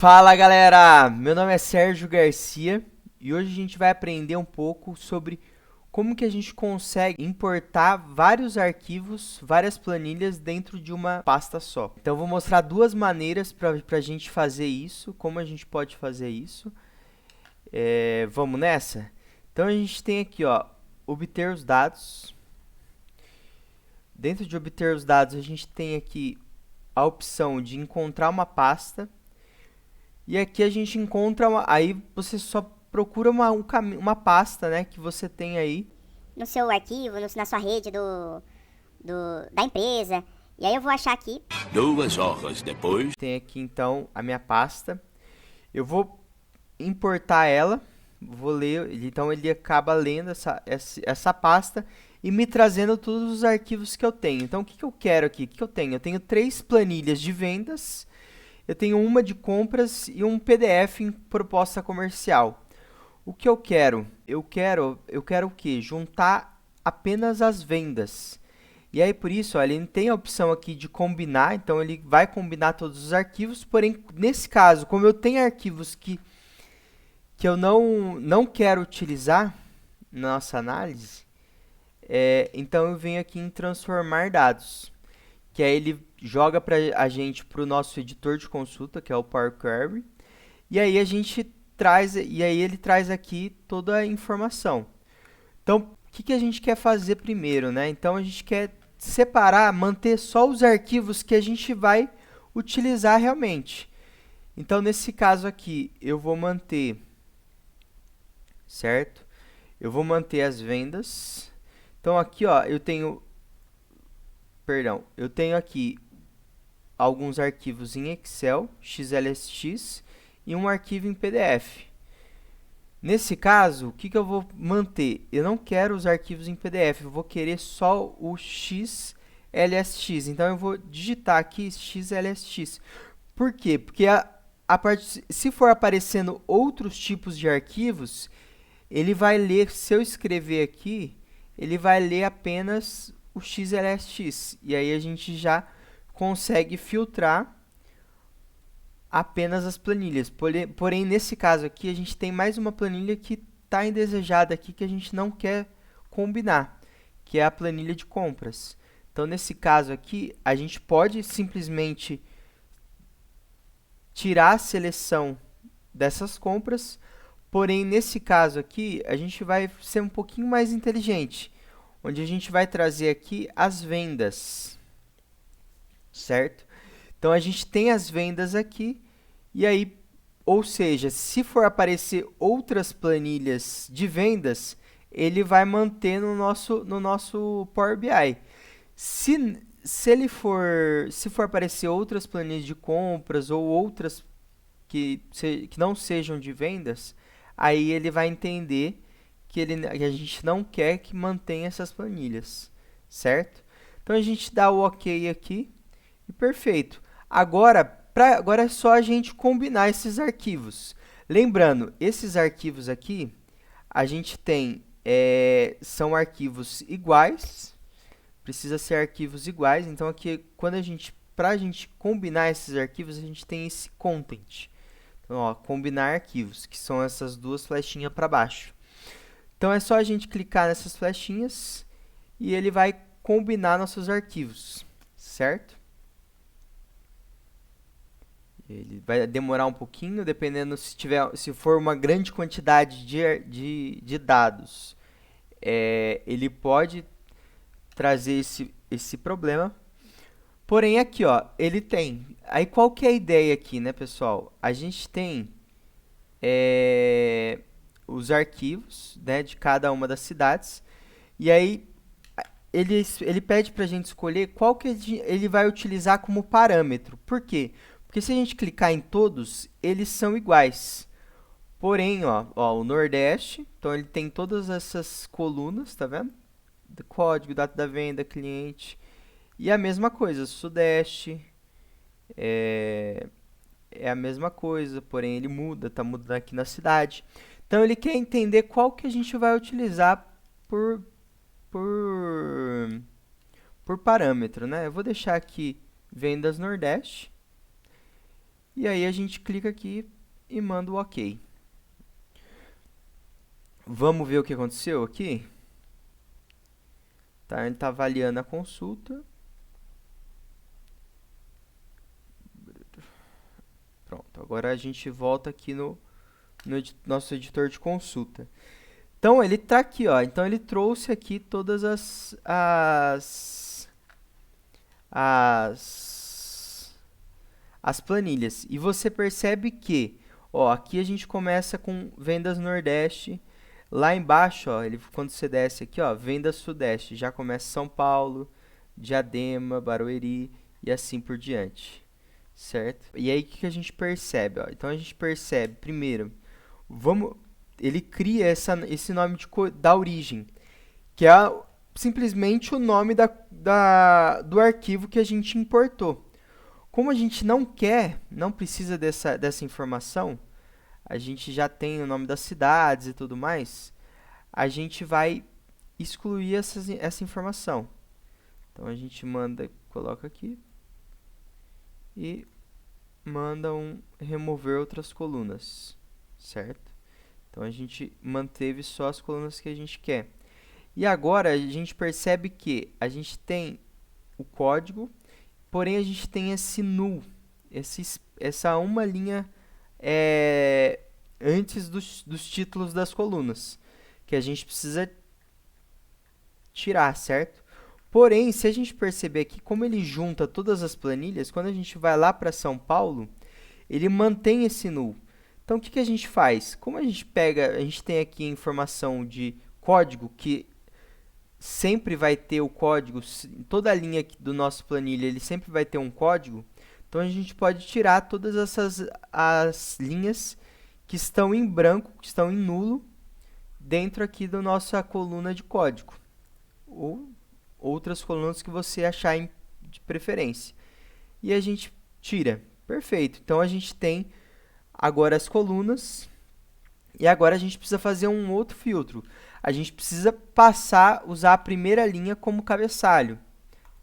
Fala galera, meu nome é Sérgio Garcia e hoje a gente vai aprender um pouco sobre como que a gente consegue importar vários arquivos, várias planilhas dentro de uma pasta só. Então eu vou mostrar duas maneiras para a gente fazer isso, como a gente pode fazer isso. Vamos nessa? Então a gente tem aqui, ó, obter os dados. Dentro de obter os dados a gente tem aqui a opção de encontrar uma pasta. E aqui a gente encontra, aí você só procura uma pasta, né, que você tem aí. No seu arquivo, na sua rede da empresa. E aí eu vou achar aqui. 2 horas depois. Tem aqui então a minha pasta. Eu vou importar ela, vou ler, então ele acaba lendo essa pasta e me trazendo todos os arquivos que eu tenho. Então o que eu quero aqui? O que eu tenho? Eu tenho 3 planilhas de vendas. Eu tenho uma de compras e um PDF em proposta comercial. O que eu quero? Eu quero o quê? Juntar apenas as vendas. E aí, por isso, ó, ele tem a opção aqui de combinar, então ele vai combinar todos os arquivos, porém, nesse caso, como eu tenho arquivos que eu não quero utilizar na nossa análise, então eu venho aqui em transformar dados, que aí ele joga para a gente para o nosso editor de consulta, que é o Power Query, e aí ele traz aqui toda a informação. Então, o que a gente quer fazer primeiro, né? Então a gente quer separar, manter só os arquivos que a gente vai utilizar realmente. Então, nesse caso aqui, eu vou manter, certo? Eu vou manter as vendas. Então aqui, ó, eu tenho aqui alguns arquivos em Excel, XLSX e um arquivo em PDF. Nesse caso, o que eu vou manter? Eu não quero os arquivos em PDF, eu vou querer só o XLSX. Então eu vou digitar aqui XLSX. Por quê? Porque se for aparecendo outros tipos de arquivos, ele vai ler, se eu escrever aqui, ele vai ler apenas o XLSX. E aí a gente já consegue filtrar apenas as planilhas. Porém, nesse caso aqui, a gente tem mais uma planilha que está indesejada aqui, que a gente não quer combinar, que é a planilha de compras. Então, nesse caso aqui, a gente pode simplesmente tirar a seleção dessas compras, porém, nesse caso aqui, a gente vai ser um pouquinho mais inteligente, onde a gente vai trazer aqui as vendas, certo? Então, a gente tem as vendas aqui, e aí, ou seja, se for aparecer outras planilhas de vendas, ele vai manter no nosso Power BI. Se for aparecer outras planilhas de compras ou outras que não sejam de vendas, aí ele vai entender que a gente não quer que mantenha essas planilhas, certo? Então, a gente dá o OK aqui e perfeito. Agora é só a gente combinar esses arquivos. Lembrando, esses arquivos aqui, a gente tem, são arquivos iguais, precisa ser arquivos iguais, então aqui, para a gente combinar esses arquivos, a gente tem esse content. Então, ó, combinar arquivos, que são essas duas flechinhas para baixo. Então, é só a gente clicar nessas flechinhas e ele vai combinar nossos arquivos, certo? Ele vai demorar um pouquinho, dependendo se for uma grande quantidade de dados. Ele pode trazer esse problema. Porém, aqui, ó, ele tem. Aí, qual que é a ideia aqui, né, pessoal? A gente tem os arquivos, né, de cada uma das cidades. E aí, ele pede para a gente escolher qual que ele vai utilizar como parâmetro. Por quê? Porque se a gente clicar em todos, eles são iguais. Porém, ó, o Nordeste, então ele tem todas essas colunas, tá vendo? Do código, data da venda, cliente. E a mesma coisa, Sudeste é a mesma coisa, porém ele muda, tá mudando aqui na cidade. Então ele quer entender qual que a gente vai utilizar por, por, por parâmetro, né? Eu vou deixar aqui vendas Nordeste. E aí a gente clica aqui e manda o OK. Vamos ver o que aconteceu aqui? Tá, ele está avaliando a consulta. Pronto, agora a gente volta aqui no nosso editor de consulta. Então, ele está aqui, ó. Então, ele trouxe aqui todas as planilhas. E você percebe que, ó, aqui a gente começa com vendas Nordeste. Lá embaixo, ó, quando você desce aqui, ó, vendas Sudeste. Já começa São Paulo, Diadema, Barueri e assim por diante. Certo? E aí, o que a gente percebe? Ó? Então, a gente percebe, primeiro, ele cria esse nome da origem, que é simplesmente o nome do arquivo que a gente importou. Como a gente não precisa dessa informação, a gente já tem o nome das cidades e tudo mais, a gente vai excluir essa informação. Então, a gente coloca aqui e manda remover outras colunas, certo? Então, a gente manteve só as colunas que a gente quer. E agora, a gente percebe que a gente tem o código, porém, a gente tem esse null, essa uma linha antes dos títulos das colunas, que a gente precisa tirar, certo? Porém, se a gente perceber aqui, como ele junta todas as planilhas, quando a gente vai lá para São Paulo, ele mantém esse null. Então, o que a gente faz? Como a gente tem aqui informação de código, que sempre vai ter o código, toda a linha do nosso planilha, ele sempre vai ter um código. Então, a gente pode tirar todas as linhas que estão em branco, que estão em nulo, dentro aqui da nossa coluna de código. Ou outras colunas que você achar de preferência. E a gente tira. Perfeito. Então, a gente tem agora as colunas. E agora a gente precisa fazer um outro filtro. A gente precisa usar a primeira linha como cabeçalho.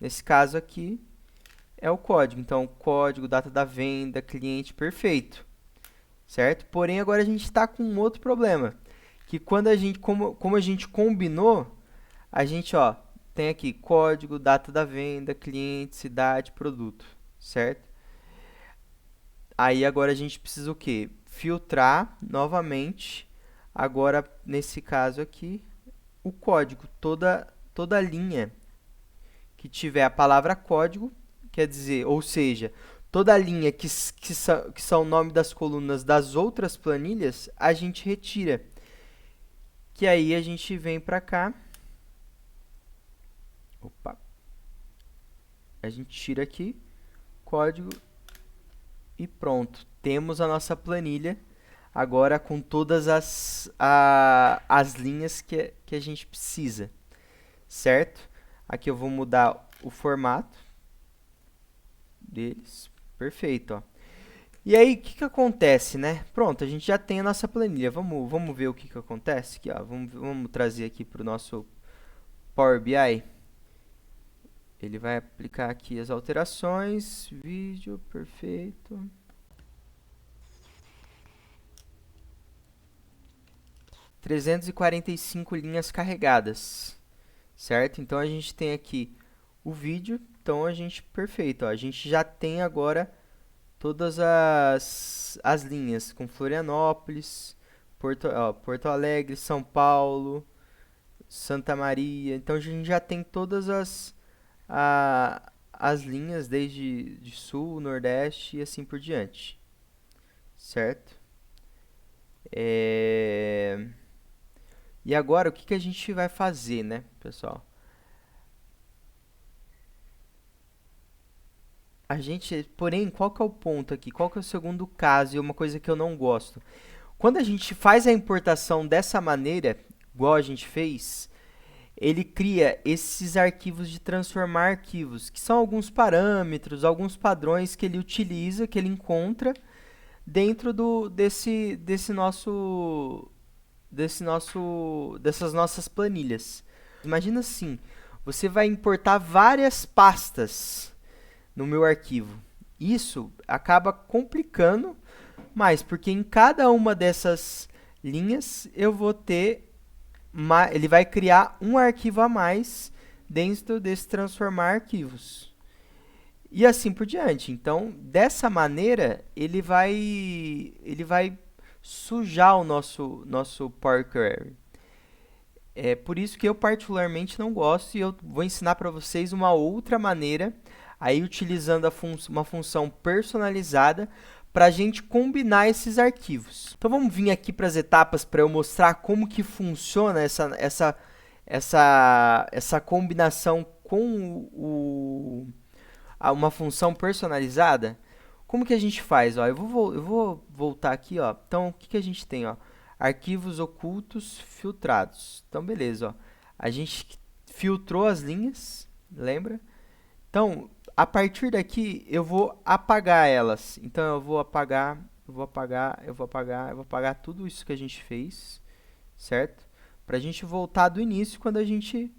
Nesse caso aqui, é o código. Então, código, data da venda, cliente, perfeito. Certo? Porém, agora a gente está com um outro problema. Que quando como a gente combinou, a gente, ó, tem aqui código, data da venda, cliente, cidade, produto, certo? Aí agora a gente precisa o quê? Filtrar novamente, agora nesse caso aqui, o código, toda linha que tiver a palavra código, quer dizer, ou seja, toda linha que são o nome das colunas das outras planilhas, a gente retira. Que aí a gente vem para cá. Opa. A gente tira aqui, código e pronto. Temos a nossa planilha agora com todas as linhas que a gente precisa, certo? Aqui eu vou mudar o formato deles. Perfeito, ó. E aí, o que acontece, né? Pronto, a gente já tem a nossa planilha. Vamos ver o que acontece aqui, ó. Vamos trazer aqui para o nosso Power BI. Ele vai aplicar aqui as alterações, vídeo, perfeito. (345 linhas carregadas, certo? Então, a gente tem aqui o vídeo, então perfeito, ó, a gente já tem agora todas as linhas, com Florianópolis, Porto Alegre, São Paulo, Santa Maria, então a gente já tem todas as linhas desde de sul, nordeste e assim por diante, certo? E agora o que a gente vai fazer, né, pessoal? Porém, qual que é o ponto aqui? Qual que é o segundo caso e uma coisa que eu não gosto? Quando a gente faz a importação dessa maneira, igual a gente fez, ele cria esses arquivos de transformar arquivos, que são alguns parâmetros, alguns padrões que ele utiliza, que ele encontra dentro dessas nossas planilhas. Imagina assim, você vai importar várias pastas no meu arquivo. isso acaba complicando mais, porque em cada uma dessas linhas eu vou ter, ele vai criar um arquivo a mais dentro desse transformar arquivos. E assim por diante. Então, dessa maneira, ele vai sujar o nosso Power Query. É por isso que eu particularmente não gosto e eu vou ensinar para vocês uma outra maneira, aí utilizando uma função personalizada para a gente combinar esses arquivos. Então vamos vir aqui para as etapas para eu mostrar como que funciona essa combinação com uma função personalizada. Como que a gente faz? Ó, eu vou voltar aqui. Ó. Então, o que a gente tem? Ó? Arquivos ocultos filtrados. Então, beleza. Ó. A gente filtrou as linhas, lembra? Então, a partir daqui, eu vou apagar elas. Então, eu vou apagar tudo isso que a gente fez, certo? Para a gente voltar do início, quando a gente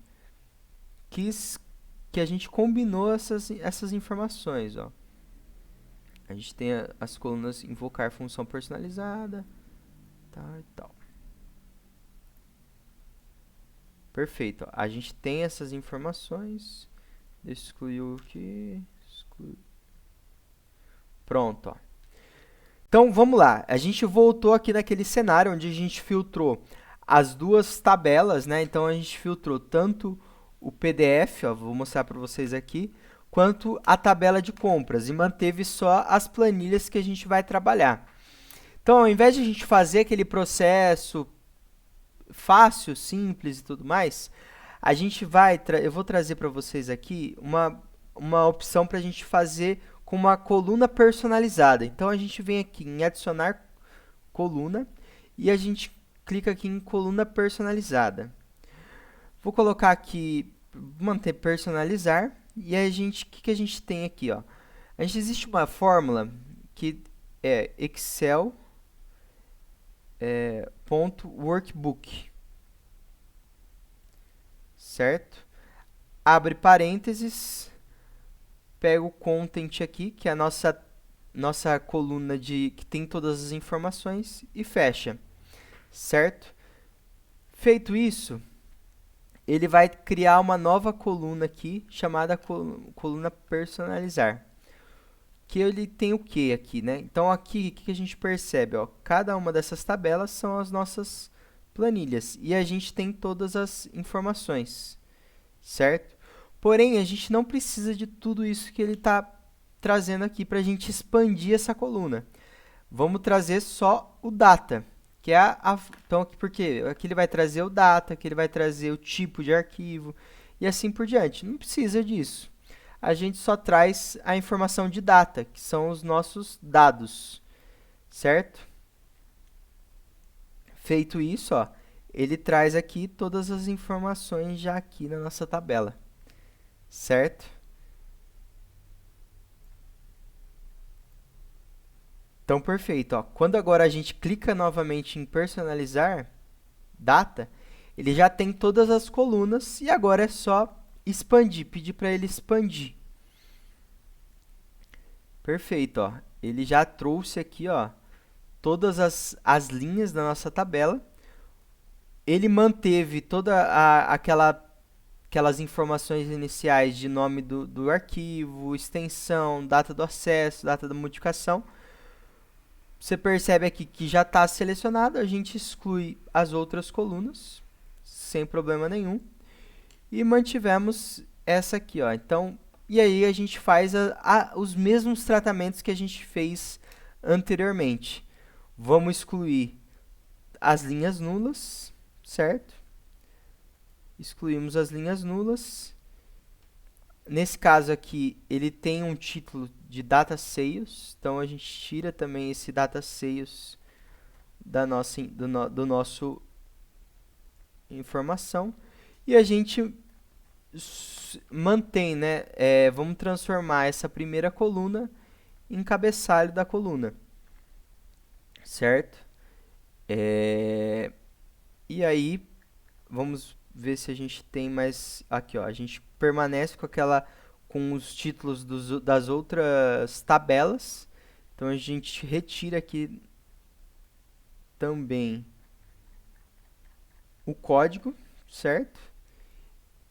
quis que a gente combinou essas informações, ó. A gente tem as colunas invocar função personalizada, tá, e tal. Perfeito, ó. A gente tem essas informações. Deixa eu excluir o aqui. Pronto, ó. Então, vamos lá. A gente voltou aqui naquele cenário onde a gente filtrou as duas tabelas, né? Então, a gente filtrou tanto o PDF, ó, vou mostrar para vocês aqui, quanto a tabela de compras e manteve só as planilhas que a gente vai trabalhar. Então, ao invés de a gente fazer aquele processo fácil, simples e tudo mais, a gente eu vou trazer para vocês aqui uma opção para a gente fazer com uma coluna personalizada. Então, a gente vem aqui em adicionar coluna e a gente clica aqui em coluna personalizada. Vou colocar aqui, manter personalizar, e a gente, o que a gente tem aqui, ó? Existe uma fórmula que é Excel .workbook, certo? Abre parênteses, pega o content aqui, que é a nossa coluna que tem todas as informações, e fecha, certo? Feito isso, ele vai criar uma nova coluna aqui, chamada coluna personalizar. Que ele tem o que aqui, né? Então, aqui, o que a gente percebe? Ó, cada uma dessas tabelas são as nossas planilhas. E a gente tem todas as informações, certo? Porém, a gente não precisa de tudo isso que ele está trazendo aqui para a gente expandir essa coluna. Vamos trazer só o data. Que é então, porque aqui ele vai trazer o data, aqui ele vai trazer o tipo de arquivo e assim por diante. Não precisa disso. A gente só traz a informação de data, que são os nossos dados, certo? Feito isso, ó, ele traz aqui todas as informações já aqui na nossa tabela, certo? Então, perfeito. Ó. Quando agora a gente clica novamente em personalizar data, ele já tem todas as colunas e agora é só expandir, pedir para ele expandir. Perfeito. Ó. Ele já trouxe aqui, ó, todas as linhas da nossa tabela. Ele manteve todas aquelas informações iniciais de nome do arquivo, extensão, data do acesso, data da modificação. Você percebe aqui que já está selecionado, a gente exclui as outras colunas, sem problema nenhum. E mantivemos essa aqui, ó. Então, e aí a gente faz os mesmos tratamentos que a gente fez anteriormente. Vamos excluir as linhas nulas, certo? Excluímos as linhas nulas. Nesse caso aqui, ele tem um título de data sales, então a gente tira também esse data sales do nosso informação e a gente mantém, né? Vamos transformar essa primeira coluna em cabeçalho da coluna, certo? E aí, vamos ver se a gente tem mais aqui, ó. A gente permanece com com os títulos das outras tabelas. Então a gente retira aqui também o código, certo?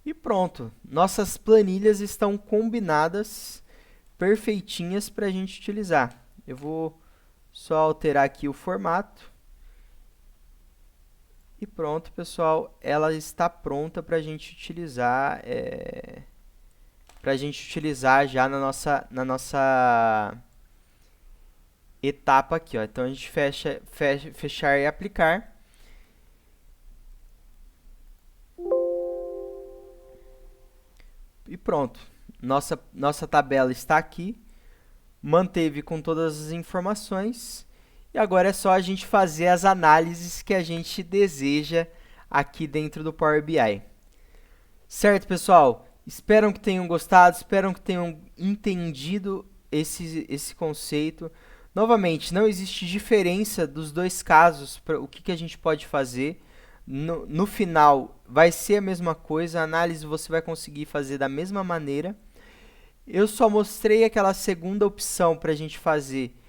E pronto, nossas planilhas estão combinadas, perfeitinhas para a gente utilizar. Eu vou só alterar aqui o formato. E pronto, pessoal, ela está pronta para a gente utilizar, já na nossa etapa aqui, ó. Então a gente fechar e aplicar. E pronto, nossa tabela está aqui, manteve com todas as informações, e agora é só a gente fazer as análises que a gente deseja aqui dentro do Power BI. Certo, pessoal? Espero que tenham gostado, espero que tenham entendido esse conceito. Novamente, não existe diferença dos dois casos para o que a gente pode fazer. No final, vai ser a mesma coisa, a análise você vai conseguir fazer da mesma maneira. Eu só mostrei aquela segunda opção para a gente fazer,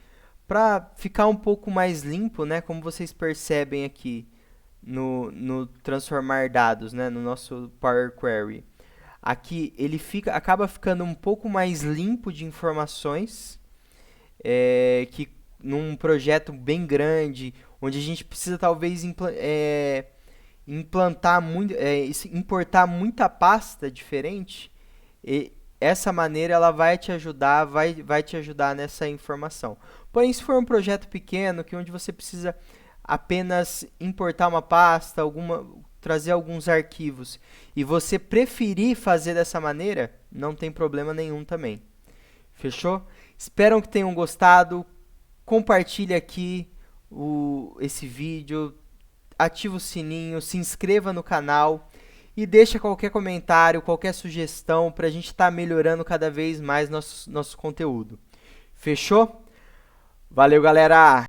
para ficar um pouco mais limpo, né? Como vocês percebem aqui no transformar dados, né? No nosso Power Query. Aqui ele acaba ficando um pouco mais limpo de informações, que num projeto bem grande, onde a gente precisa talvez importar muita pasta diferente, e essa maneira ela vai te ajudar, vai te ajudar nessa informação. Porém, se for um projeto pequeno, onde você precisa apenas importar uma pasta, trazer alguns arquivos, e você preferir fazer dessa maneira, não tem problema nenhum também. Fechou? Espero que tenham gostado. Compartilhe aqui esse vídeo, ativa o sininho, se inscreva no canal e deixa qualquer comentário, qualquer sugestão para a gente estar melhorando cada vez mais nosso conteúdo. Fechou? Valeu, galera!